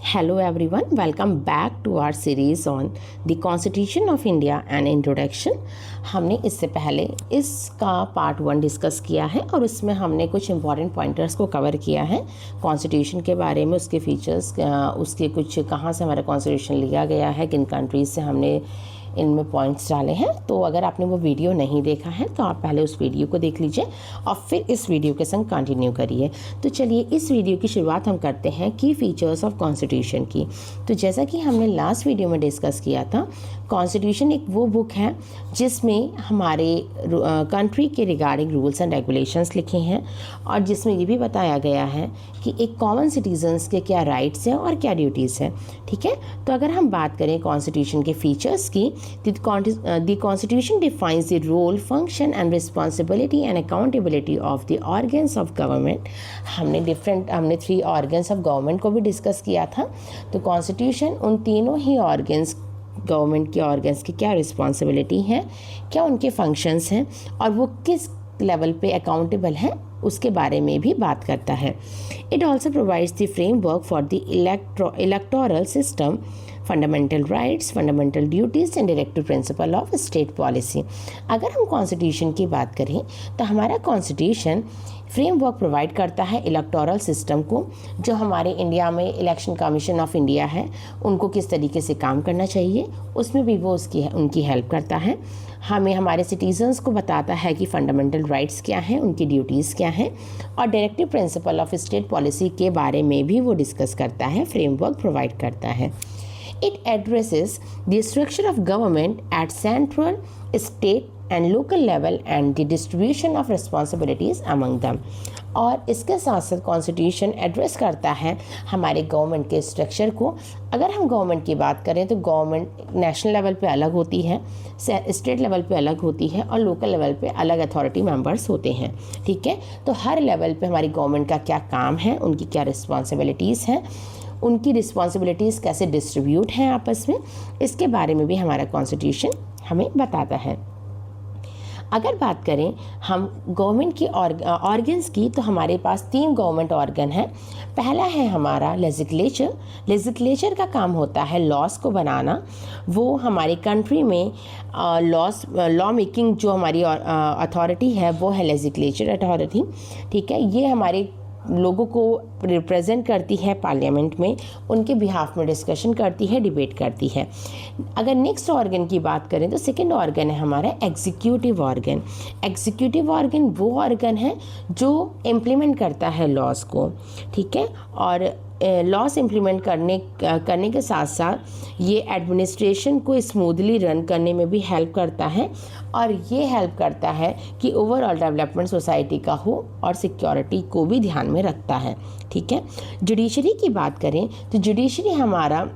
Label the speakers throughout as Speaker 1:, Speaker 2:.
Speaker 1: Hello everyone, welcome back to our series on the Constitution of India and Introduction। हमने इससे पहले इसका part 1 discuss किया है और उसमें हमने कुछ इंपॉर्टेंट पॉइंटर्स को कवर किया है कॉन्स्टिट्यूशन के बारे में, उसके फीचर्स, उसके कुछ कहाँ से हमारा कॉन्स्टिट्यूशन लिया गया है, किन कंट्रीज़ से हमने इनमें पॉइंट्स डाले हैं। तो अगर आपने वो वीडियो नहीं देखा है तो आप पहले उस वीडियो को देख लीजिए और फिर इस वीडियो के संग कंटिन्यू करिए। तो चलिए इस वीडियो की शुरुआत हम करते हैं की फीचर्स ऑफ कॉन्स्टिट्यूशन की। तो जैसा कि हमने लास्ट वीडियो में डिस्कस किया था, कॉन्स्टिट्यूशन एक वो बुक है जिसमें हमारे कंट्री के रिगार्डिंग रूल्स एंड रेगुलेशंस लिखे हैं और जिसमें ये भी बताया गया है कि एक कॉमन सिटीजन्स के क्या राइट्स हैं और क्या ड्यूटीज़ हैं। ठीक है, तो अगर हम बात करें कॉन्स्टिट्यूशन के फीचर्स की, the Constitution defines the role, function and responsibility and accountability of the organs of government। हमने 3 organs of government को भी डिस्कस किया था। तो कॉन्स्टिट्यूशन उन तीनों ही ऑर्गन्स, गवर्नमेंट के ऑर्गन्स की क्या रिस्पॉन्सिबिलिटी है, क्या उनके फंक्शंस हैं और वो किस लेवल पे अकाउंटेबल हैं, उसके बारे में भी बात करता है। It also provides the framework for the electoral system, fundamental rights, fundamental duties and directive principle of state policy. अगर हम कॉन्स्टिट्यूशन की बात करें तो हमारा कॉन्स्टिट्यूशन फ्रेमवर्क प्रोवाइड करता है इलेक्टोरल सिस्टम को, जो हमारे इंडिया में इलेक्शन कमीशन ऑफ इंडिया है उनको किस तरीके से काम करना चाहिए, उसमें भी वो उनकी हेल्प करता है। हमें हमारे सिटीजन्स को बताता है कि फंडामेंटल राइट्स क्या हैं, उनकी ड्यूटीज़ क्या हैं, और directive principle of state policy के बारे में भी वो डिस्कस करता है, फ्रेमवर्क प्रोवाइड करता है। It addresses the structure of government at central, state and local level and the distribution of responsibilities among them। और इसके साथ साथ कॉन्स्टिट्यूशन एड्रेस करता है हमारे गवर्नमेंट के स्ट्रक्चर को। अगर हम गवर्नमेंट की बात करें तो गवर्नमेंट नेशनल लेवल पे अलग होती है, स्टेट लेवल पे अलग होती है और लोकल लेवल पे अलग अथॉरिटी मेंबर्स होते हैं। ठीक है, तो हर लेवल पे हमारी गवर्नमेंट का क्या काम है, उनकी क्या रिस्पॉन्सिबिलिटीज़ हैं, उनकी रिस्पॉन्सिबिलिटीज़ कैसे डिस्ट्रीब्यूट हैं आपस में, इसके बारे में भी हमारा कॉन्स्टिट्यूशन हमें बताता है। अगर बात करें हम गवर्नमेंट की ऑर्गन्स की, तो हमारे पास 3 गवर्नमेंट ऑर्गन हैं। पहला है हमारा लेजिस्लेचर। लेजिस्लेचर का काम होता है लॉस को बनाना। वो हमारी कंट्री में लॉ मेकिंग जो हमारी अथॉरिटी है वो है लेजिस्लेचर अथॉरिटी। ठीक है, ये हमारे लोगों को रिप्रेजेंट करती है पार्लियामेंट में, उनके बिहाफ में डिस्कशन करती है, डिबेट करती है। अगर नेक्स्ट ऑर्गन की बात करें तो सेकंड ऑर्गन है हमारा एग्जीक्यूटिव ऑर्गन। एग्जीक्यूटिव ऑर्गन वो ऑर्गन है जो इम्प्लीमेंट करता है लॉज को। ठीक है, और लॉस इम्प्लीमेंट करने के साथ साथ ये एडमिनिस्ट्रेशन को स्मूथली रन करने में भी हेल्प करता है और ये हेल्प करता है कि ओवरऑल डेवलपमेंट सोसाइटी का हो और सिक्योरिटी को भी ध्यान में रखता है। ठीक है, जुडिशरी की बात करें तो जुडिशरी हमारा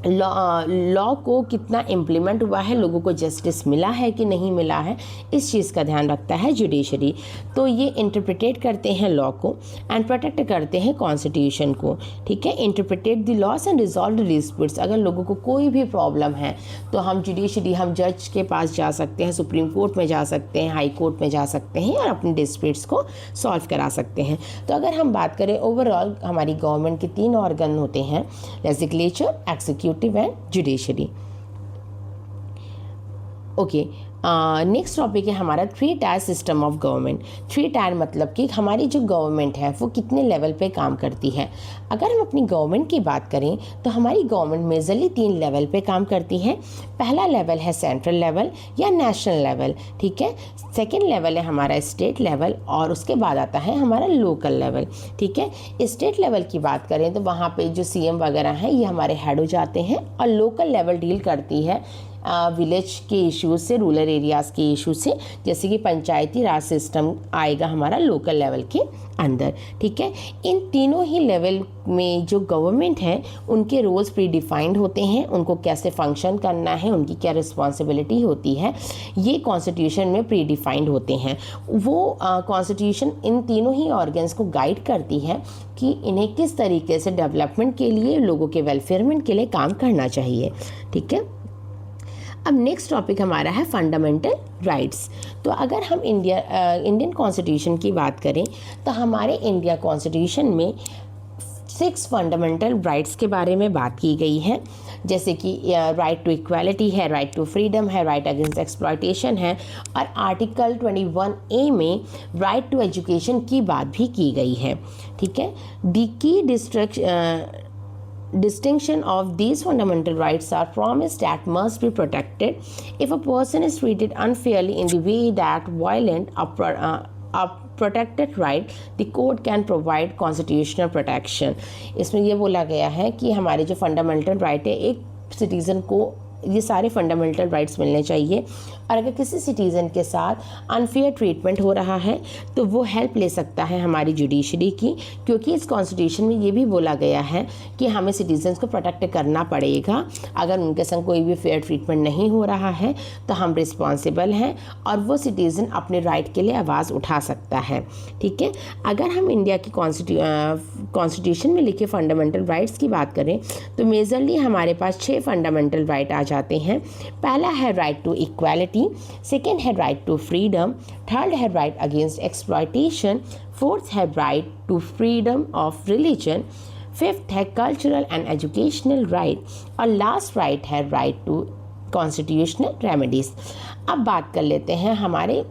Speaker 1: लॉ को कितना इम्प्लीमेंट हुआ है, लोगों को जस्टिस मिला है कि नहीं मिला है, इस चीज़ का ध्यान रखता है जुडिशरी। तो ये इंटरप्रिटेट करते हैं लॉ को एंड प्रोटेक्ट करते हैं कॉन्स्टिट्यूशन को। ठीक है, interpret the loss and resolve disputes. अगर लोगों को कोई भी प्रॉब्लम है तो हम जुडिशरी, हम जज के पास जा सकते हैं, सुप्रीम कोर्ट में जा सकते हैं, हाई कोर्ट में जा सकते हैं और अपने डिस्प्यूट्स को सॉल्व करा सकते हैं। तो अगर हम बात करें ओवरऑल हमारी गवर्नमेंट के 3 ऑर्गन होते हैं, legislature, executive and judiciary. Okay, next topic है हमारा 3 tier system of government. 3 tyre मतलब कि हमारी जो गवर्नमेंट है वो कितने लेवल पे काम करती है। अगर हम अपनी गवर्नमेंट की बात करें तो हमारी गवर्नमेंट मेजरली 3 लेवल पे काम करती है। पहला लेवल है सेंट्रल लेवल या नेशनल लेवल। ठीक है, सेकेंड लेवल है हमारा स्टेट लेवल और उसके बाद आता है हमारा लोकल लेवल। ठीक है, स्टेट लेवल की बात करें तो वहाँ पे जो CM वगैरह हैं ये हमारे हेड हो जाते हैं और लोकल लेवल डील करती है विलेज के इश्यूज से, रूरल एरियाज़ के इशू से, जैसे कि पंचायती राज सिस्टम आएगा हमारा लोकल लेवल के अंदर। ठीक है, इन तीनों ही लेवल में जो गवर्नमेंट है उनके रोल्स प्री डिफाइंड होते हैं, उनको कैसे फंक्शन करना है, उनकी क्या रिस्पॉन्सिबिलिटी होती है, ये कॉन्स्टिट्यूशन में प्री डिफाइंड होते हैं। वो कॉन्स्टिट्यूशन इन तीनों ही ऑर्गन्स को गाइड करती है कि इन्हें किस तरीके से डेवलपमेंट के लिए, लोगों के वेलफेयरमेंट के लिए काम करना चाहिए। ठीक है, अब नेक्स्ट टॉपिक हमारा है फंडामेंटल राइट्स। तो अगर हम इंडियन कॉन्स्टिट्यूशन की बात करें तो हमारे इंडिया कॉन्स्टिट्यूशन में 6 फंडामेंटल राइट्स के बारे में बात की गई है, जैसे कि राइट टू इक्वालिटी है, राइट टू फ्रीडम है, राइट अगेंस्ट एक्सप्लॉयटेशन है, और आर्टिकल 21A में राइट टू एजुकेशन की बात भी की गई है। ठीक है, the key distinction of these fundamental rights are promised that must be protected if a person is treated unfairly in the way that violent a protected right, the court can provide constitutional protection। इसमें ये बोला गया है कि हमारे जो fundamental right है, एक सिटीज़न को ये सारे फंडामेंटल राइट्स मिलने चाहिए, और अगर किसी सिटीज़न के साथ अनफेयर ट्रीटमेंट हो रहा है तो वो हेल्प ले सकता है हमारी जुडिशरी की, क्योंकि इस कॉन्स्टिट्यूशन में ये भी बोला गया है कि हमें सिटीजन्स को प्रोटेक्ट करना पड़ेगा। अगर उनके संग कोई भी फेयर ट्रीटमेंट नहीं हो रहा है तो हम रिस्पॉन्सिबल हैं और वो सिटीज़न अपने राइट के लिए आवाज़ उठा सकता है। ठीक है, अगर हम इंडिया की कॉन्स्टिट्यूशन में लिखे फंडामेंटल राइट्स की बात करें तो मेजरली हमारे पास 6 फंडामेंटल राइट आ जाते हैं। पहला है राइट टू इक्वालिटी, सेकेंड है राइट टू फ्रीडम, थर्ड है राइट अगेंस्ट एक्सप्लॉयटेशन, फोर्थ है right to freedom of religion, fifth है कल्चरल एंड एजुकेशनल राइट, और लास्ट राइट है राइट टू कॉन्स्टिट्यूशनल रेमेडीज। अब बात कर लेते हैं हमारे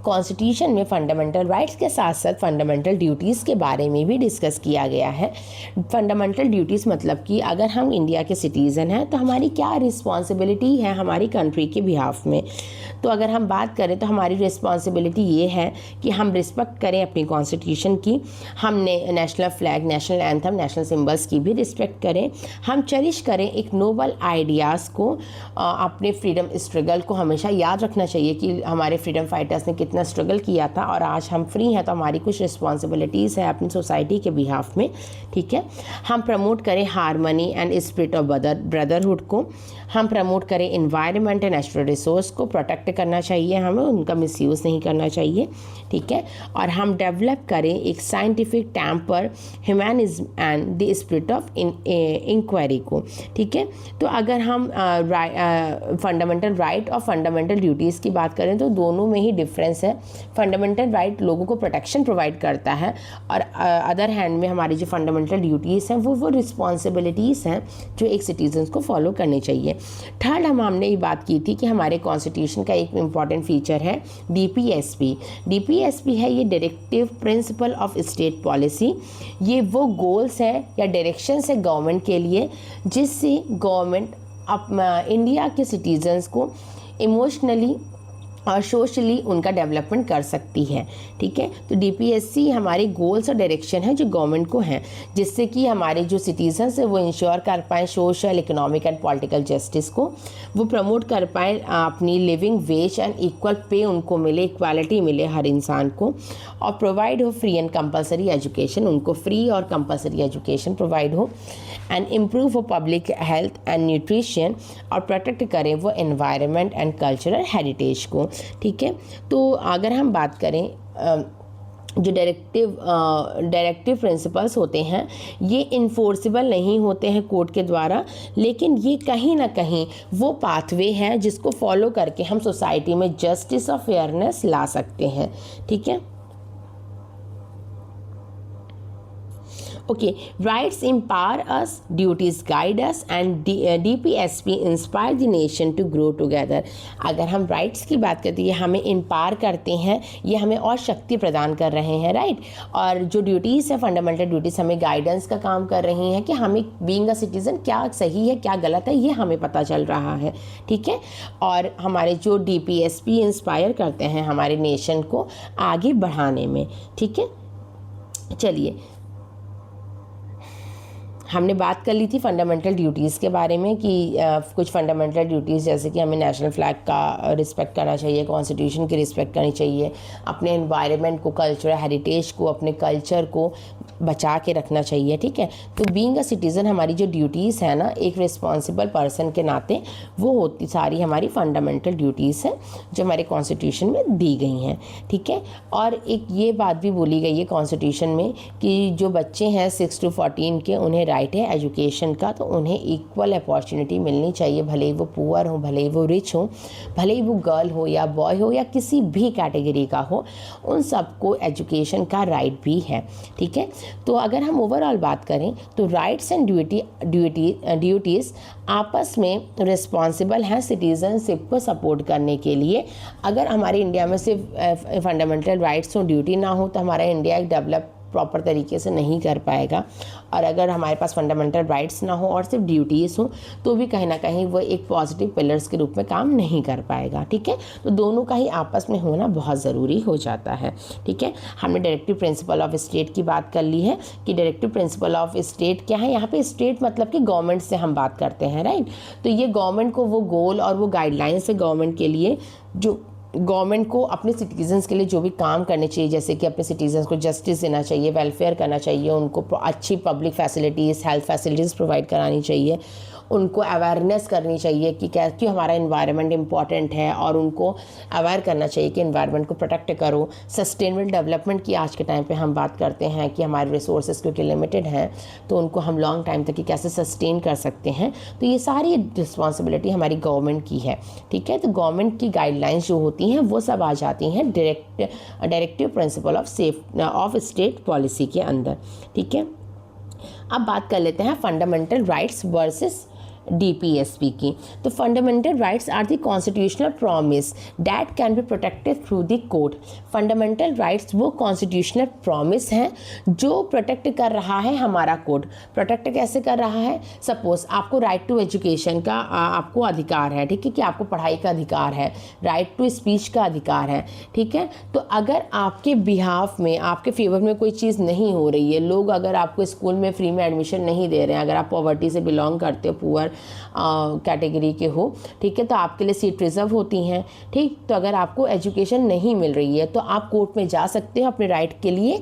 Speaker 1: कॉन्स्टिट्यूशन में फंडामेंटल राइट्स के साथ साथ फंडामेंटल ड्यूटीज़ के बारे में भी डिस्कस किया गया है। फंडामेंटल ड्यूटीज़ मतलब कि अगर हम इंडिया के सिटीज़न हैं तो हमारी क्या रिस्पॉन्सिबिलिटी है हमारी कंट्री के बिहाफ में। तो अगर हम बात करें तो हमारी रिस्पॉन्सिबिलिटी ये है कि हम रिस्पेक्ट करें अपनी कॉन्स्टिट्यूशन की, हमने national flag, national anthem, national symbols की भी रिस्पेक्ट करें, हम चेरिश करें एक नोबल आइडियाज़ को, अपने फ्रीडम स्ट्रगल को हमेशा याद रखना चाहिए कि हमारे फ्रीडम फाइटर्स ने कितना स्ट्रगल किया था और आज हम फ्री हैं, तो हमारी कुछ रिस्पॉन्सिबिलिटीज़ है अपनी सोसाइटी के बिहाफ में। ठीक है, हम प्रमोट करें harmony and spirit of brotherhood को, हम प्रमोट करें इन्वायरमेंट एंड नेचुरल रिसोर्स को प्रोटेक्ट करना चाहिए, हमें उनका मिसयूज़ नहीं करना चाहिए। ठीक है, और हम डेवलप करें एक scientific temper, humanism and the spirit of inquiry को। ठीक है, तो अगर हम फंडामेंटल राइट और फंडामेंटल ड्यूटीज़ की बात करें तो दोनों में ही डिफरेंस है। फंडामेंटल राइट लोगों को प्रोटेक्शन प्रोवाइड करता है और अदर हैंड में हमारी जो फंडामेंटल ड्यूटीज़ हैं वो रिस्पॉन्सिबिलिटीज़ हैं जो एक सिटीजन को फॉलो करनी चाहिए। थर्ड हमने ये बात की थी कि हमारे कॉन्स्टिट्यूशन का एक इम्पॉर्टेंट फीचर है DPSP। DPSP है ये directive principle of state policy. ये वो गोल्स हैं या डायरेक्शंस है गवर्नमेंट के लिए जिससे गवर्नमेंट इंडिया के सिटीजन्स को इमोशनली और सोशली उनका डेवलपमेंट कर सकती है। ठीक है, तो DPSP हमारे गोल्स और डायरेक्शन है जो गवर्नमेंट को हैं, जिससे कि हमारे जो सिटीजन्स हैं वो इंश्योर कर पाएँ social, economic and political justice को, वो प्रमोट कर पाएँ अपनी living veg and equal pay उनको मिले, इक्वालिटी मिले हर इंसान को, और प्रोवाइड हो फ्री एंड कंपलसरी एजुकेशन, उनको फ्री और कंपलसरी एजुकेशन प्रोवाइड हो, एंड इम्प्रूव हो पब्लिक हेल्थ एंड न्यूट्रिशन, और प्रोटेक्ट करें वो एनवायरनमेंट एंड कल्चरल हेरिटेज को। ठीक है, तो अगर हम बात करें जो डायरेक्टिव प्रिंसिपल्स होते हैं ये इन्फोर्सिबल नहीं होते हैं कोर्ट के द्वारा, लेकिन ये कहीं ना कहीं वो पाथवे है जिसको फॉलो करके हम सोसाइटी में जस्टिस और फेयरनेस ला सकते हैं। ठीक है, okay, rights empower us, duties guide us and DPSP inspire the nation to grow together. अगर हम राइट्स की बात करते हैं ये हमें एम्पावर करते हैं, ये हमें और शक्ति प्रदान कर रहे हैं, राइट। और जो ड्यूटीज़ है फंडामेंटल ड्यूटीज़ हमें गाइडेंस का काम कर रही हैं कि हमें बीइंग अ सिटीज़न क्या सही है क्या गलत है ये हमें पता चल रहा है। ठीक है, और हमारे जो DPSP इंस्पायर करते हैं हमारे नेशन को आगे बढ़ाने में। ठीक है, चलिए हमने बात कर ली थी फंडामेंटल ड्यूटीज़ के बारे में कि कुछ फंडामेंटल ड्यूटीज़ जैसे कि हमें नेशनल फ्लैग का रिस्पेक्ट करना चाहिए, कॉन्स्टिट्यूशन की रिस्पेक्ट करनी चाहिए, अपने एनवायरनमेंट को, कल्चरल हेरिटेज को, अपने कल्चर को बचा के रखना चाहिए। ठीक है, तो बीइंग अ सिटीज़न हमारी जो ड्यूटीज़ है ना एक रिस्पॉन्सिबल पर्सन के नाते वो होती सारी हमारी फंडामेंटल ड्यूटीज़ हैं जो हमारे कॉन्स्टिट्यूशन में दी गई हैं। ठीक है, और एक ये बात भी बोली गई है कॉन्स्टिट्यूशन में कि जो बच्चे हैं 6 to 14 के उन्हें राइट है एजुकेशन का, तो उन्हें इक्वल अपॉर्चुनिटी मिलनी चाहिए, भले ही वो पुअर हो, भले ही वो रिच हो, भले ही वो गर्ल हो या बॉय हो या किसी भी कैटेगरी का हो, उन सबको एजुकेशन का राइट भी है। ठीक है, तो अगर हम ओवरऑल बात करें तो राइट्स एंड ड्यूटीज़ आपस में रिस्पॉन्सिबल हैं सिटीजनशिप को सपोर्ट करने के लिए। अगर हमारे इंडिया में सिर्फ फंडामेंटल राइट्स और ड्यूटी ना हो तो हमारा इंडिया एक डेवलप प्रॉपर तरीके से नहीं कर पाएगा। और अगर हमारे पास फंडामेंटल राइट्स ना हो और सिर्फ ड्यूटीज़ हो तो भी कहीं ना कहीं वो एक पॉजिटिव पिलर्स के रूप में काम नहीं कर पाएगा। ठीक है, तो दोनों का ही आपस में होना बहुत ज़रूरी हो जाता है। ठीक है, हमने डायरेक्टिव प्रिंसिपल ऑफ स्टेट की बात कर ली है कि डायरेक्टिव प्रिंसिपल ऑफ स्टेट क्या है। यहाँ पे स्टेट मतलब कि गवर्नमेंट से हम बात करते हैं, राइट। तो ये गवर्नमेंट को वो गोल और वो गाइडलाइंस है गवर्नमेंट के लिए, जो गवर्नमेंट को अपने सिटीजन्स के लिए जो भी काम करने चाहिए, जैसे कि अपने सिटीजन्स को जस्टिस देना चाहिए, वेलफेयर करना चाहिए, उनको अच्छी public facilities, health facilities provide करानी चाहिए, उनको अवेयरनेस करनी चाहिए कि क्या क्यों हमारा इन्वायरमेंट इम्पॉर्टेंट है, और उनको अवेयर करना चाहिए कि इन्वायरमेंट को प्रोटेक्ट करो। सस्टेनेबल डेवलपमेंट की आज के टाइम पे हम बात करते हैं कि हमारे रिसोर्सेज क्योंकि लिमिटेड हैं तो उनको हम लॉन्ग टाइम तक कैसे सस्टेन कर सकते हैं। तो ये सारी रिस्पॉन्सिबिलिटी हमारी गवर्नमेंट की है। ठीक है, तो गवर्नमेंट की गाइडलाइंस जो होती हैं वो सब आ जाती हैं directive principle of state policy के अंदर। ठीक है, अब बात कर लेते हैं फंडामेंटल राइट्स वर्सेस DPSP की। तो fundamental rights are the constitutional promise that can be protected through the court. Fundamental rights वो कॉन्स्टिट्यूशनल प्रॉमिस हैं जो प्रोटेक्ट कर रहा है हमारा कोर्ट। प्रोटेक्ट कैसे कर रहा है? सपोज आपको राइट टू एजुकेशन का आपको अधिकार है, ठीक है, कि आपको पढ़ाई का अधिकार है, राइट टू स्पीच का अधिकार है। ठीक है, तो अगर आपके बिहाफ में, आपके फेवर में कोई चीज़ नहीं हो रही है, लोग अगर आपको स्कूल में फ्री में एडमिशन नहीं दे रहे हैं, अगर आप पॉवर्टी से बिलोंग करते हो, पुअर कैटेगरी के हो, ठीक है, तो आपके लिए सीट रिजर्व होती हैं। ठीक, तो अगर आपको एजुकेशन नहीं मिल रही है तो आप कोर्ट में जा सकते हो, अपने राइट के लिए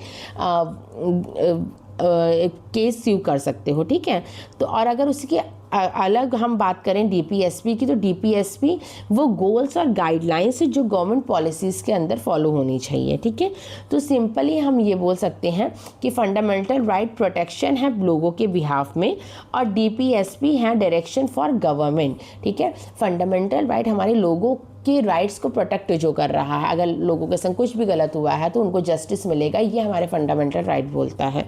Speaker 1: केस स्यू कर सकते हो। ठीक है, तो और अगर उसकी अलग हम बात करें DPSP की, तो DPSP वो गोल्स और गाइडलाइंस जो गवर्नमेंट पॉलिसीज़ के अंदर फॉलो होनी चाहिए। ठीक है, तो सिंपली हम ये बोल सकते हैं कि फंडामेंटल राइट प्रोटेक्शन है लोगों के बिहाफ में, और DPSP है डायरेक्शन फॉर गवर्नमेंट। ठीक है, फंडामेंटल राइट हमारे लोगों के राइट्स को प्रोटेक्ट जो कर रहा है, अगर लोगों के संग कुछ भी गलत हुआ है तो उनको जस्टिस मिलेगा, ये हमारे फंडामेंटल राइट बोलता है।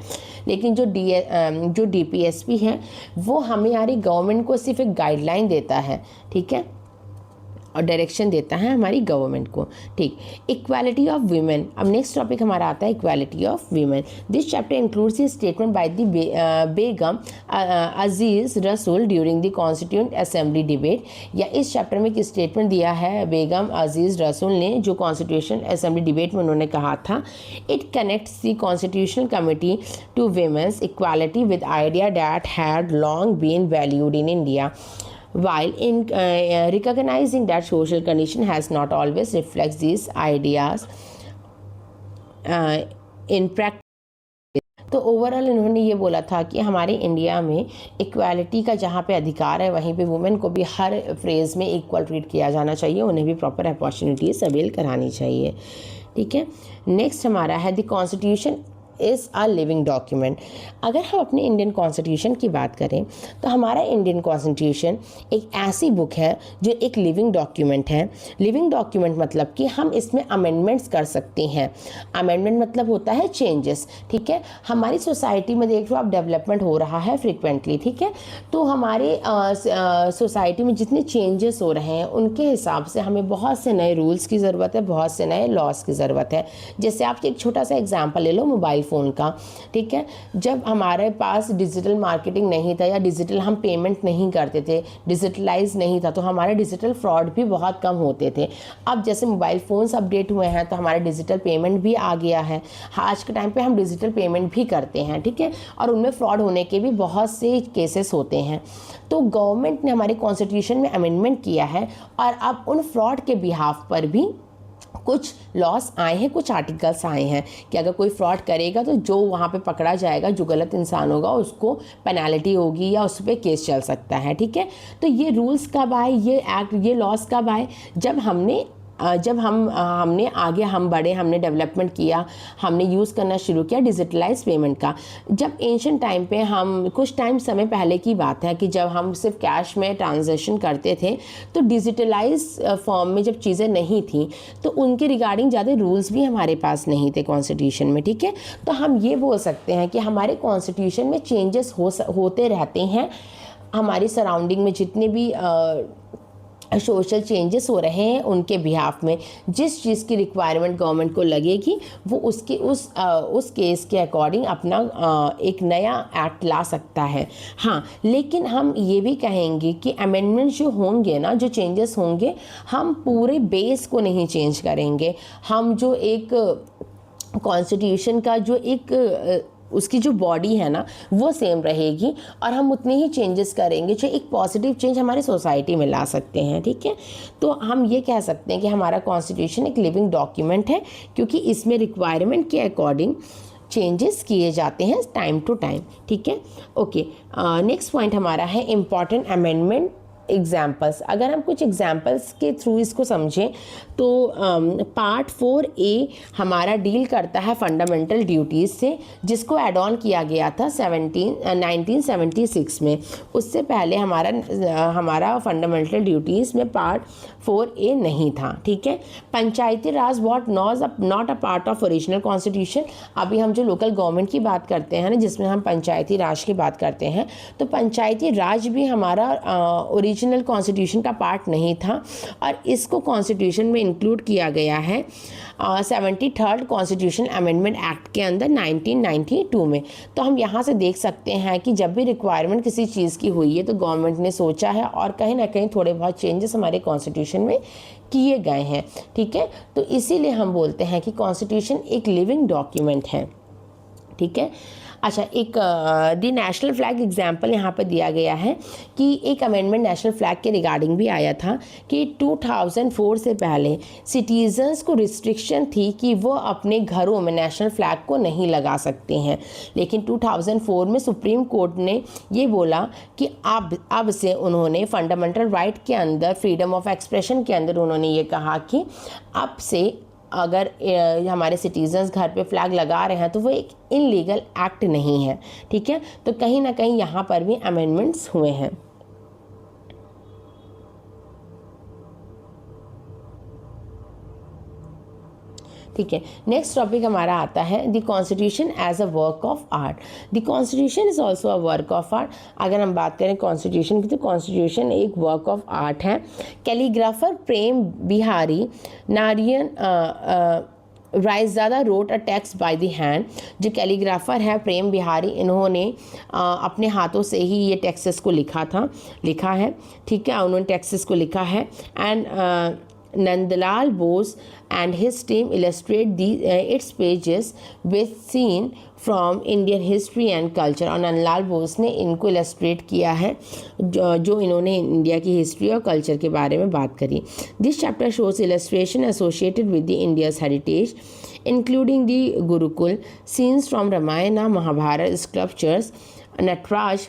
Speaker 1: लेकिन जो DPSP है वो हमारी गवर्नमेंट को सिर्फ एक गाइडलाइन देता है, ठीक है, और डायरेक्शन देता है हमारी गवर्नमेंट को। ठीक, इक्वालिटी ऑफ वीमेन। अब नेक्स्ट टॉपिक हमारा आता है equality of women. This chapter includes a statement by the Begum Aziz Rasul during the constituent assembly debate. या इस चैप्टर में एक स्टेटमेंट दिया है बेगम अजीज रसूल ने, जो कॉन्स्टिट्यूशन असेंबली डिबेट में उन्होंने कहा था, it connects the constitutional committee to women's equality with idea that had long been valued in India, while in recognizing that social condition has not always reflects these ideas in practice। तो overall इन्होंने ये बोला था कि हमारे India में equality का जहाँ पे अधिकार है वहीं पे वुमेन को भी हर फ्रेज में इक्वल ट्रीट किया जाना चाहिए, उन्हें भी प्रॉपर अपॉर्चुनिटीज अवेल करानी चाहिए। ठीक है, नेक्स्ट हमारा है the constitution is a living document. अगर हम अपने इंडियन कॉन्स्टिट्यूशन की बात करें तो हमारा इंडियन कॉन्स्टिट्यूशन एक ऐसी बुक है जो एक लिविंग डॉक्यूमेंट है। लिविंग डॉक्यूमेंट मतलब कि हम इसमें अमेंडमेंट्स कर सकते हैं। अमेंडमेंट मतलब होता है चेंजेस। ठीक है, हमारी सोसाइटी में देख लो आप, डेवलपमेंट हो रहा है फ्रिक्वेंटली। ठीक है, तो हमारे सोसाइटी में जितने चेंजेस हो रहे हैं उनके हिसाब से हमें बहुत से नए रूल्स की ज़रूरत है, बहुत से नए लॉस की ज़रूरत है। जैसे आप एक छोटा सा एग्जाम्पल ले लो मोबाइल फ़ोन का। ठीक है, जब हमारे पास डिजिटल मार्केटिंग नहीं था या डिजिटल हम पेमेंट नहीं करते थे, डिजिटलाइज नहीं था, तो हमारे डिजिटल फ्रॉड भी बहुत कम होते थे। अब जैसे मोबाइल फ़ोन्स अपडेट हुए हैं तो हमारे डिजिटल पेमेंट भी आ गया है। आज के टाइम पे हम डिजिटल पेमेंट भी करते हैं। ठीक है, और उनमें फ्रॉड होने के भी बहुत से केसेस होते हैं। तो गवर्नमेंट ने हमारे कॉन्स्टिट्यूशन में अमेंडमेंट किया है और अब उन फ्रॉड के बिहाफ पर भी कुछ लॉस आए हैं, कुछ आर्टिकल्स आए हैं कि अगर कोई फ्रॉड करेगा तो जो वहाँ पे पकड़ा जाएगा, जो गलत इंसान होगा उसको पेनल्टी होगी या उस पर केस चल सकता है। ठीक है, तो ये रूल्स कब आए, ये एक्ट, ये लॉस कब आए? जब हमने जब हमने आगे हम बढ़े, हमने डेवलपमेंट किया, हमने यूज़ करना शुरू किया डिजिटलाइज पेमेंट का। जब एंशिएंट टाइम पे हम कुछ टाइम समय पहले की बात है कि जब हम सिर्फ कैश में ट्रांजैक्शन करते थे, तो डिजिटलाइज फॉर्म में जब चीज़ें नहीं थी तो उनके रिगार्डिंग ज़्यादा रूल्स भी हमारे पास नहीं थे कॉन्स्टिट्यूशन में, ठीक है। तो हम ये बोल सकते हैं कि हमारे कॉन्स्टिट्यूशन में चेंजेस होते रहते हैं। हमारी सराउंडिंग में जितने भी सोशल चेंजेस हो रहे हैं उनके बिहाफ में जिस चीज़ की रिक्वायरमेंट गवर्नमेंट को लगेगी वो उसके उस केस के अकॉर्डिंग अपना एक नया एक्ट ला सकता है। हाँ, लेकिन हम ये भी कहेंगे कि अमेंडमेंट जो होंगे ना, जो चेंजेस होंगे, हम पूरे बेस को नहीं चेंज करेंगे। हम जो एक कॉन्स्टिट्यूशन का जो एक उसकी जो बॉडी है ना वो सेम रहेगी और हम उतने ही चेंजेस करेंगे जो एक पॉजिटिव चेंज हमारी सोसाइटी में ला सकते हैं, ठीक है। तो हम ये कह सकते हैं कि हमारा कॉन्स्टिट्यूशन एक लिविंग डॉक्यूमेंट है क्योंकि इसमें रिक्वायरमेंट के अकॉर्डिंग चेंजेस किए जाते हैं टाइम टू टाइम, ठीक है। ओके, नेक्स्ट पॉइंट हमारा है इम्पॉर्टेंट अमेंडमेंट एग्जाम्पल्स। अगर हम कुछ एग्जाम्पल्स के थ्रू इसको समझें तो पार्ट 4A हमारा डील करता है फंडामेंटल ड्यूटीज़ से, जिसको एड ऑन किया गया था 1976 में। उससे पहले हमारा फंडामेंटल ड्यूटीज़ में पार्ट 4A नहीं था, ठीक है। Panchayati raj what not a part of original constitution. अभी हम जो लोकल गवर्नमेंट की बात करते हैं ना, जिसमें हम पंचायती राज की बात करते हैं, तो पंचायती राज भी हमारा ओरिजिनल कॉन्स्टिट्यूशन का पार्ट नहीं था और इसको कॉन्स्टिट्यूशन में इंक्लूड किया गया है 73rd कॉन्स्टिट्यूशन अमेंडमेंट एक्ट के अंदर 1992 में। तो हम यहाँ से देख सकते हैं कि जब भी रिक्वायरमेंट किसी चीज़ की हुई है तो गवर्नमेंट ने सोचा है और कहीं ना कहीं थोड़े बहुत चेंजेस हमारे कॉन्स्टिट्यूशन में किए गए हैं, ठीक है। तो इसीलिए हम बोलते हैं कि कॉन्स्टिट्यूशन एक लिविंग डॉक्यूमेंट है, ठीक है। अच्छा, एक दी नेशनल फ्लैग एग्जाम्पल यहाँ पर दिया गया है कि एक अमेंडमेंट नेशनल फ्लैग के रिगार्डिंग भी आया था कि 2004 से पहले सिटीजन्स को रिस्ट्रिक्शन थी कि वो अपने घरों में नेशनल फ्लैग को नहीं लगा सकते हैं, लेकिन 2004 में सुप्रीम कोर्ट ने ये बोला कि अब से उन्होंने फंडामेंटल राइट के अंदर, फ्रीडम ऑफ एक्सप्रेशन के अंदर उन्होंने ये कहा कि अब से अगर हमारे सिटीजन्स घर पे फ्लैग लगा रहे हैं तो वो एक इनलीगल एक्ट नहीं है, ठीक है। तो कहीं ना कहीं यहाँ पर भी अमेंडमेंट्स हुए हैं। ठीक है, नेक्स्ट टॉपिक हमारा आता है the constitution as a work of art. The constitution is also a work of art. अगर हम बात करें कॉन्स्टिट्यूशन की तो कॉन्स्टिट्यूशन एक वर्क ऑफ आर्ट है। Calligrapher Prem Behari Narain Raizada wrote a text by the hand. जो कैलीग्राफर है प्रेम बिहारी, इन्होंने अपने हाथों से ही ये टेक्स्ट्स को लिखा है, ठीक है। उन्होंने टेक्स्ट्स को लिखा है and Nandlal Bose and his team illustrate its pages with scene from Indian history and culture। और नंदलाल बोस ने इनको इलस्ट्रेट किया है जो इन्होंने इंडिया की हिस्ट्री और कल्चर के बारे में बात करी। This chapter shows illustration associated with the India's heritage including the gurukul scenes from Ramayana Mahabharata sculptures Nataraja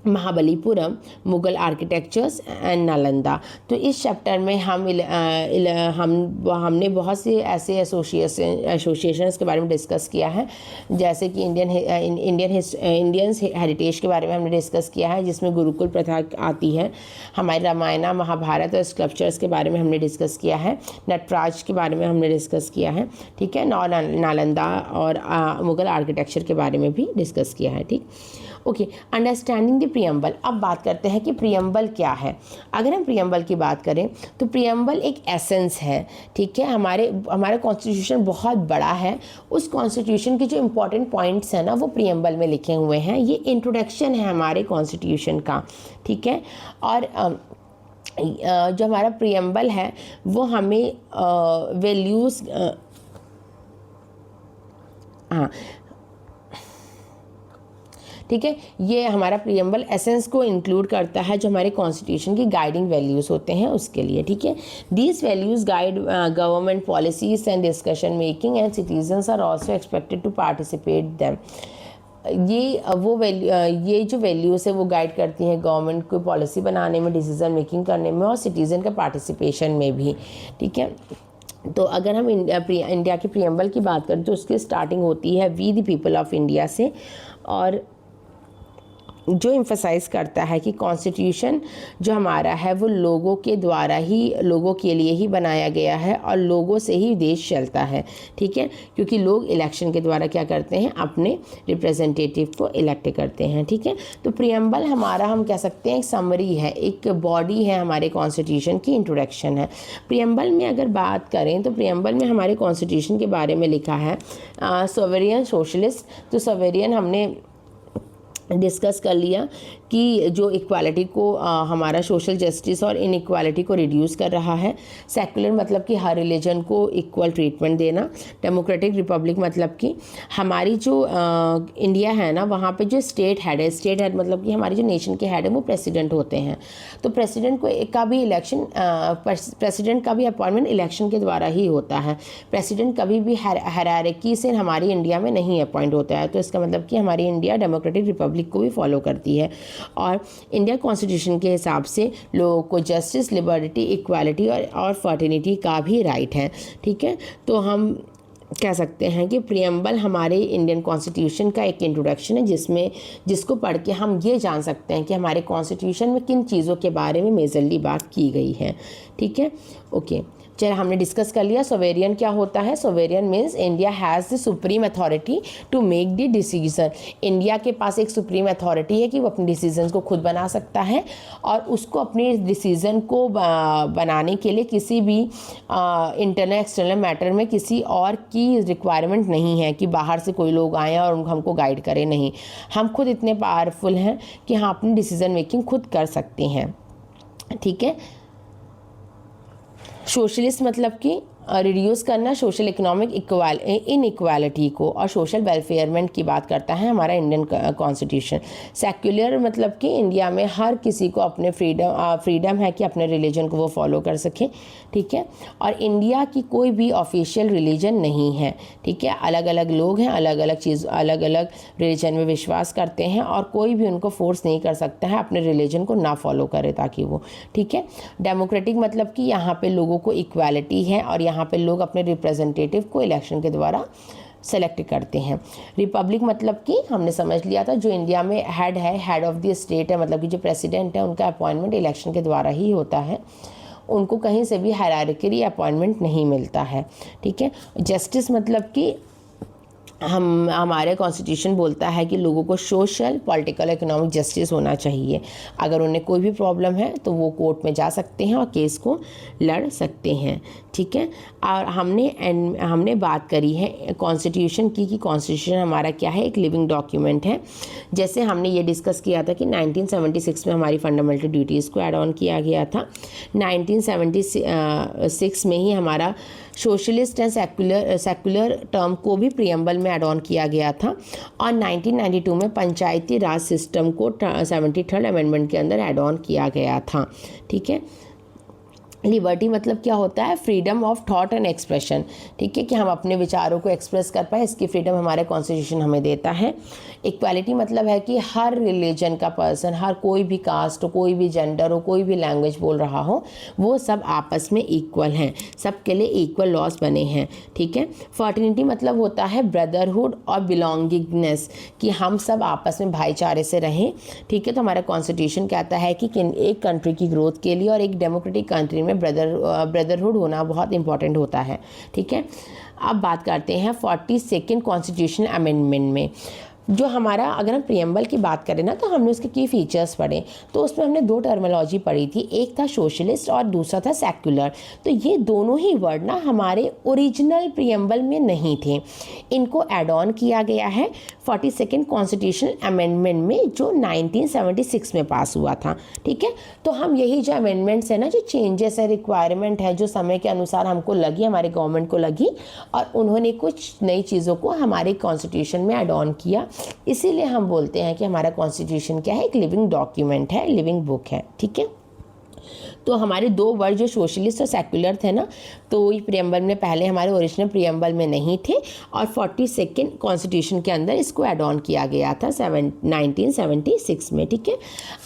Speaker 1: Mahabalipuram Mughal architectures and Nalanda. तो इस चैप्टर में हमने बहुत से ऐसे एसोसिएशंस के बारे में डिस्कस किया है, जैसे कि इंडियंस हेरिटेज के बारे में हमने डिस्कस किया है जिसमें गुरुकुल प्रथा आती है। हमारे रामायण महाभारत और स्कल्पचर्स के बारे में हमने डिस्कस किया है। नटराज के बारे में हमने डिस्कस किया है, ठीक है। नालंदा और मुगल आर्किटेक्चर के बारे में भी डिस्कस किया है, ठीक। Okay, understanding the preamble. अब बात करते हैं कि प्रियम्बल क्या है। अगर हम प्रियम्बल की बात करें तो प्रियम्बल एक एसेंस है, ठीक है। हमारा कॉन्स्टिट्यूशन बहुत बड़ा है, उस कॉन्स्टिट्यूशन के जो इम्पोर्टेंट पॉइंट्स हैं ना वो प्रियम्बल में लिखे हुए हैं। ये इंट्रोडक्शन है हमारे कॉन्स्टिट्यूशन का, ठीक है। और जो हमारा प्रियम्बल है वो हमें वैल्यूज़ ठीक है, ये हमारा प्रियम्बल एसेंस को इंक्लूड करता है जो हमारे कॉन्स्टिट्यूशन की गाइडिंग वैल्यूज़ होते हैं उसके लिए, ठीक है। These values guide government policies and discussion making and citizens are also expected to participate them. ये जो वैल्यूज़ है वो गाइड करती हैं गवर्नमेंट को पॉलिसी बनाने में, डिसीजन मेकिंग करने में और सिटीज़न के पार्टिसिपेशन में भी। ठीक है, तो अगर हम इंडिया के प्रीएम्बल की बात करें तो उसकी स्टार्टिंग होती है we the people of India से, और जो एम्फसाइज करता है कि कॉन्स्टिट्यूशन जो हमारा है वो लोगों के द्वारा ही, लोगों के लिए ही बनाया गया है और लोगों से ही देश चलता है। ठीक है, क्योंकि लोग इलेक्शन के द्वारा क्या करते हैं, अपने रिप्रेजेंटेटिव को इलेक्ट करते हैं। ठीक है, तो प्रीएम्बल हमारा, हम कह सकते हैं एक समरी है, एक बॉडी है हमारे कॉन्स्टिट्यूशन की, इंट्रोडक्शन है। प्रीएम्बल में अगर बात करें तो प्रीएम्बल में हमारे कॉन्स्टिट्यूशन के बारे में लिखा है सोवेरियन सोशलिस्ट। तो सोवेरियन हमने डिस्कस कर लिया कि जो इक्वालिटी को हमारा सोशल जस्टिस और इनइक्वालिटी को रिड्यूस कर रहा है। सेक्युलर मतलब कि हर रिलीजन को इक्वल ट्रीटमेंट देना। डेमोक्रेटिक रिपब्लिक मतलब कि हमारी जो इंडिया है ना, वहाँ पे जो स्टेट हेड है, स्टेट हेड मतलब कि हमारी जो नेशन के हेड है वो प्रेसिडेंट होते हैं। तो प्रेसिडेंट का भी इलेक्शन, प्रेसिडेंट का भी अपॉइंटमेंट इलेक्शन के द्वारा ही होता है। प्रेसिडेंट कभी भी हायरार्की से हमारी इंडिया में नहीं अपॉइंट होता है। तो इसका मतलब कि हमारी इंडिया डेमोक्रेटिक रिपब्लिक को भी फॉलो करती है और इंडिया कॉन्स्टिट्यूशन के हिसाब से लोगों को जस्टिस, लिबर्टी, इक्वालिटी और फर्टिनिटी का भी राइट है। ठीक है, तो हम कह सकते हैं कि प्रीएम्बल हमारे इंडियन कॉन्स्टिट्यूशन का एक इंट्रोडक्शन है, जिसको पढ़ के हम ये जान सकते हैं कि हमारे कॉन्स्टिट्यूशन में किन चीज़ों के बारे में मेजरली बात की गई है। ठीक है, ओके, चलो हमने डिस्कस कर लिया सोवेरियन क्या होता है। Sovereign means India has the supreme authority to make the decision. India के पास एक सुप्रीम अथॉरिटी है कि वो अपने डिसीजंस को खुद बना सकता है और उसको अपने डिसीजन को बनाने के लिए किसी भी इंटरनल एक्सटर्नल मैटर में किसी और की रिक्वायरमेंट नहीं है कि बाहर से कोई लोग आएँ और हमको गाइड करें। नहीं, हम खुद इतने पावरफुल हैं कि हम अपनी डिसीजन मेकिंग खुद कर सकते हैं। ठीक है, सोशलिस्ट मतलब कि रिड्यूस करना सोशल इकोनॉमिक इनइक्वालिटी को और सोशल वेलफेयरमेंट की बात करता है हमारा इंडियन कॉन्स्टिट्यूशन। सेक्युलर मतलब कि इंडिया में हर किसी को अपने फ्रीडम है कि अपने रिलीजन को वो फॉलो कर सके। ठीक है, और इंडिया की कोई भी ऑफिशियल रिलीजन नहीं है। ठीक है, अलग अलग लोग हैं, अलग अलग रिलीजन में विश्वास करते हैं और कोई भी उनको फोर्स नहीं कर सकता है अपने रिलीजन को ना फॉलो करे ताकि वो। ठीक है, डेमोक्रेटिक मतलब कि यहाँ पे लोगों को इक्वालिटी है और यहाँ पे लोग अपने रिप्रेजेंटेटिव को इलेक्शन के द्वारा सेलेक्ट करते हैं। रिपब्लिक मतलब कि हमने समझ लिया था जो इंडिया में हेड है, हेड ऑफ द स्टेट है, मतलब कि जो प्रेसिडेंट है उनका अपॉइंटमेंट इलेक्शन के द्वारा ही होता है, उनको कहीं से भी हायरार्की अपॉइंटमेंट नहीं मिलता है। ठीक है, जस्टिस मतलब कि हमारे कॉन्स्टिट्यूशन बोलता है कि लोगों को सोशल, पॉलिटिकल, इकोनॉमिक जस्टिस होना चाहिए। अगर उन्हें कोई भी प्रॉब्लम है तो वो कोर्ट में जा सकते हैं और केस को लड़ सकते हैं। ठीक है, और हमने बात करी है कॉन्स्टिट्यूशन की कि कॉन्स्टिट्यूशन हमारा क्या है, एक लिविंग डॉक्यूमेंट है। जैसे हमने ये डिस्कस किया था कि 1976 में हमारी फंडामेंटल ड्यूटीज़ को ऐड ऑन किया गया था। 1976 में ही हमारा सोशलिस्ट एंड सेक्युलर टर्म को भी प्रीएम्बल में ऐड ऑन किया गया था और 1992 में पंचायती राज सिस्टम को 73rd अमेंडमेंट के अंदर ऐड ऑन किया गया था। ठीक है, लिबर्टी मतलब क्या होता है, freedom of thought and expression. ठीक है, कि हम अपने विचारों को एक्सप्रेस कर पाए, इसकी फ्रीडम हमारे कॉन्स्टिट्यूशन हमें देता है। इक्वालिटी मतलब है कि हर रिलीजन का पर्सन, हर कोई भी कास्ट हो, कोई भी जेंडर हो, कोई भी लैंग्वेज बोल रहा हो, वो सब आपस में इक्वल हैं, सबके लिए इक्वल लॉज बने हैं। ठीक है, फर्टिनिटी मतलब होता है ब्रदरहुड और बिलोंगिंगनेस, कि हम सब आपस में भाईचारे से रहें। ठीक है, तो हमारा कॉन्स्टिट्यूशन कहता है कि एक कंट्री की ग्रोथ के लिए और एक डेमोक्रेटिक कंट्री में ब्रदरहुड होना बहुत इंपॉर्टेंट होता है। ठीक है, अब बात करते हैं 42nd कॉन्स्टिट्यूशनल अमेंडमेंट में। जो हमारा, अगर हम प्रीएम्बल की बात करें ना, तो हमने उसके की फीचर्स पढ़े, तो उसमें हमने दो टर्मिनोलॉजी पढ़ी थी, एक था सोशलिस्ट और दूसरा था सेक्युलर। तो ये दोनों ही वर्ड ना हमारे ओरिजिनल प्रीएम्बल में नहीं थे, इनको ऐड ऑन किया गया है 42nd कॉन्स्टिट्यूशनल अमेंडमेंट में जो 1976 में पास हुआ था। ठीक है, तो हम यही जो अमेंडमेंट्स है ना, जो चेंजेस है, रिक्वायरमेंट है, जो समय के अनुसार हमको लगी, हमारे गवर्नमेंट को लगी और उन्होंने कुछ नई चीज़ों को हमारे कॉन्स्टिट्यूशन में ऐड ऑन किया, इसीलिए हम बोलते हैं कि हमारा कॉन्स्टिट्यूशन क्या है, एक लिविंग डॉक्यूमेंट है, लिविंग बुक है। ठीक है, तो हमारे दो वर्ड जो सोशलिस्ट और सेक्युलर थे ना, तो ये प्रियम्बल में पहले हमारे ओरिजिनल प्रियम्बल में नहीं थे और 42nd कॉन्स्टिट्यूशन के अंदर इसको ऐड ऑन किया गया था 1976 में। ठीक है,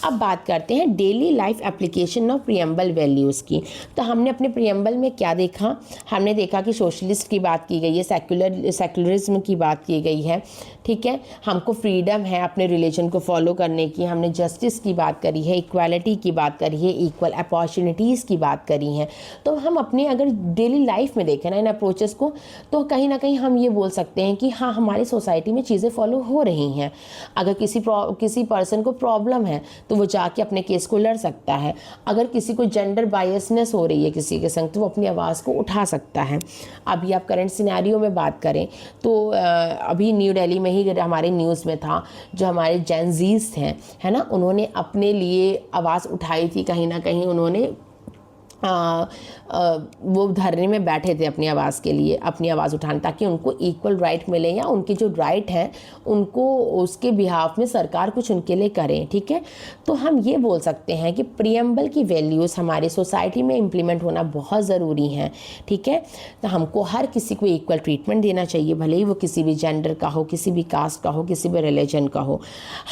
Speaker 1: अब बात करते हैं daily life application of preamble values की। तो हमने अपने प्रियम्बल में क्या देखा, हमने देखा कि सोशलिस्ट की बात की गई है, सेक्युलरिज्म की बात की गई है। ठीक है, हमको फ्रीडम है अपने रिलीजन को फॉलो करने की, हमने जस्टिस की बात करी है, इक्वालिटी की बात करी है, इक्वल अपॉर्चुनिटीज़ की बात करी है। तो हम अपने अगर डेली लाइफ में देखें ना इन अप्रोचेस को, तो कहीं ना कहीं हम ये बोल सकते हैं कि हाँ, हमारी सोसाइटी में चीज़ें फॉलो हो रही हैं। अगर किसी पर्सन को प्रॉब्लम है तो वो जाके अपने केस को लड़ सकता है। अगर किसी को जेंडर बायसनेस हो रही है किसी के संग, तो वो अपनी आवाज़ को उठा सकता है। अभी आप करंट सिनेरियो में बात करें तो अभी न्यू दिल्ली में ही हमारे न्यूज़ में था, जो हमारे जेनजीज हैं, है ना, उन्होंने अपने लिए आवाज़ उठाई थी। कहीं ना कहीं उन्होंने वो धरने में बैठे थे अपनी आवाज़ के लिए, अपनी आवाज़ उठाने, ताकि उनको इक्वल राइट मिले या उनके जो राइट हैं उनको उसके बिहाफ में सरकार कुछ उनके लिए करें। ठीक है, तो हम ये बोल सकते हैं कि प्रियम्बल की वैल्यूज़ हमारी सोसाइटी में इम्प्लीमेंट होना बहुत ज़रूरी हैं। ठीक है, तो हमको हर किसी को इक्वल ट्रीटमेंट देना चाहिए, भले ही वो किसी भी जेंडर का हो, किसी भी कास्ट का हो, किसी भी रिलीजन का हो।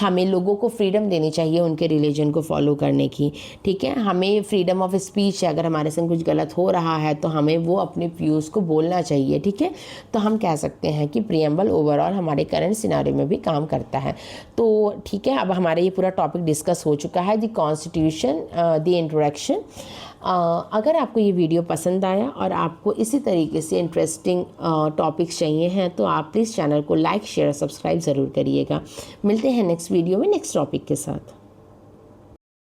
Speaker 1: हमें लोगों को फ्रीडम देनी चाहिए उनके रिलीजन को फॉलो करने की। ठीक है, हमें फ्रीडम ऑफ स्पीच है, अगर हमारे संग कुछ गलत हो रहा है तो हमें वो अपने व्यूज़ को बोलना चाहिए। ठीक है, तो हम कह सकते हैं कि प्रियम्बल ओवरऑल हमारे करंट सिनारियो में भी काम करता है। तो ठीक है, अब हमारा ये पूरा टॉपिक डिस्कस हो चुका है, द कॉन्स्टिट्यूशन, द इंट्रोडक्शन। अगर आपको ये वीडियो पसंद आया और आपको इसी तरीके से इंटरेस्टिंग टॉपिक्स चाहिए हैं तो आप प्लीज़ चैनल को लाइक, शेयर, सब्सक्राइब ज़रूर करिएगा। मिलते हैं नेक्स्ट वीडियो में नेक्स्ट टॉपिक के साथ।